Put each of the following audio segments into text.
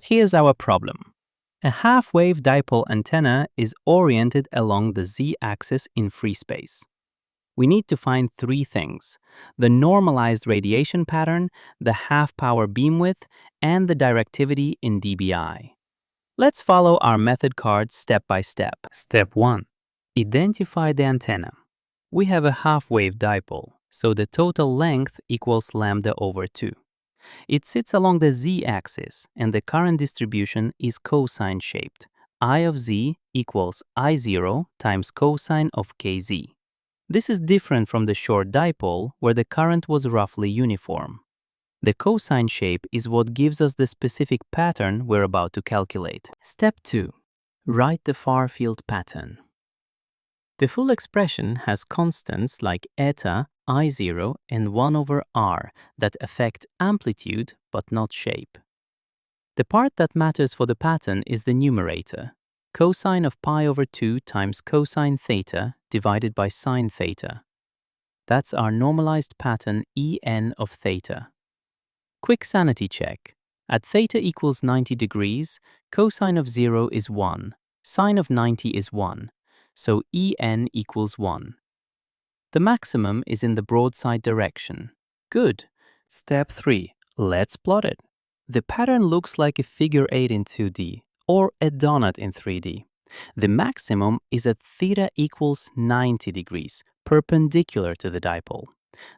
Here's our problem. A half-wave dipole antenna is oriented along the z-axis in free space. We need to find three things: the normalized radiation pattern, the half-power beamwidth, and the directivity in dBi. Let's follow our method card step by step. Step 1. Identify the antenna. We have a half-wave dipole, so the total length equals lambda over 2. It sits along the z-axis, and the current distribution is cosine-shaped. I of z equals I0 times cosine of kz. This is different from the short dipole, where the current was roughly uniform. The cosine shape is what gives us the specific pattern we're about to calculate. Step 2. Write the far-field pattern. The full expression has constants like eta, I0, and 1 over r that affect amplitude but not shape. The part that matters for the pattern is the numerator, cosine of pi over 2 times cosine theta divided by sine theta. That's our normalized pattern En of theta. Quick sanity check. At theta equals 90 degrees, cosine of 0 is 1, sine of 90 is 1, so En equals 1. The maximum is in the broadside direction. Good. Step 3. Let's plot it. The pattern looks like a figure 8 in 2D or a donut in 3D. The maximum is at theta equals 90 degrees, perpendicular to the dipole.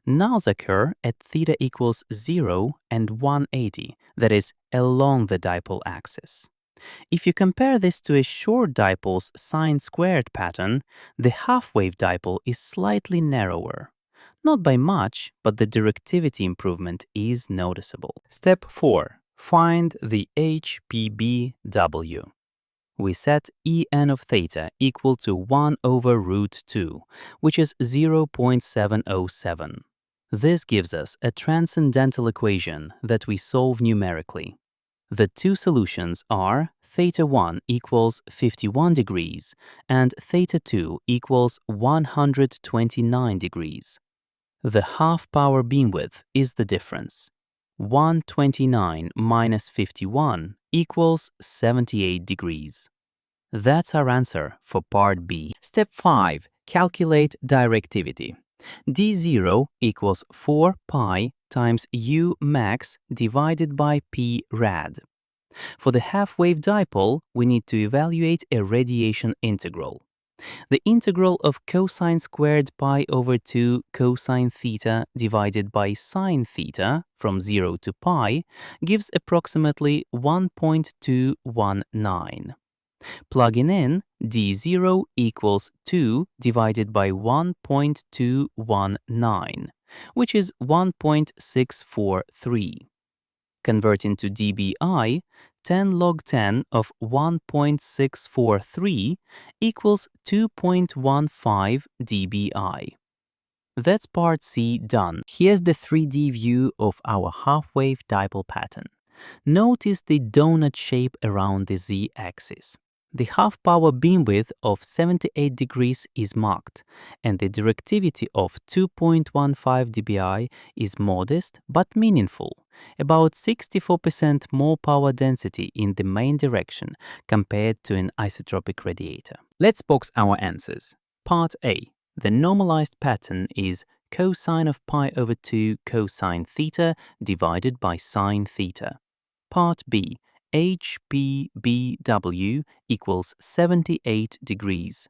Nulls occur at theta equals 0 and 180, that is, along the dipole axis. If you compare this to a short dipole's sine squared pattern, the half-wave dipole is slightly narrower. Not by much, but the directivity improvement is noticeable. Step 4. Find the HPBW. We set En of theta equal to 1 over root 2, which is 0.707. This gives us a transcendental equation that we solve numerically. The two solutions are theta 1 equals 51 degrees and theta 2 equals 129 degrees. The half-power beamwidth is the difference. 129 minus 51 equals 78 degrees. That's our answer for part B. Step 5. Calculate directivity. D0 equals 4 pi times U max divided by P rad. For the half-wave dipole, we need to evaluate a radiation integral. The integral of cosine squared pi over 2 cosine theta divided by sine theta from 0 to pi gives approximately 1.219. Plugging in, D0 equals 2 divided by 1.219, which is 1.643. Converting to dBi, 10 log 10 of 1.643 equals 2.15 dBi. That's part C done. Here's the 3D view of our half-wave dipole pattern. Notice the donut shape around the z-axis. The half-power beamwidth of 78 degrees is marked, and the directivity of 2.15 dBi is modest but meaningful, about 64% more power density in the main direction compared to an isotropic radiator. Let's box our answers. Part A. The normalized pattern is cosine of pi over 2 cosine theta divided by sine theta. Part B. HPBW equals 78 degrees.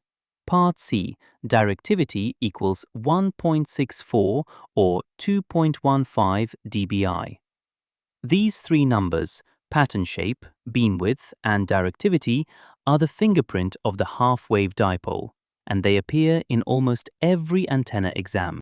Part C. Directivity equals 1.64 or 2.15 dBi. These three numbers, pattern shape, beamwidth, and directivity, are the fingerprint of the half-wave dipole, and they appear in almost every antenna exam.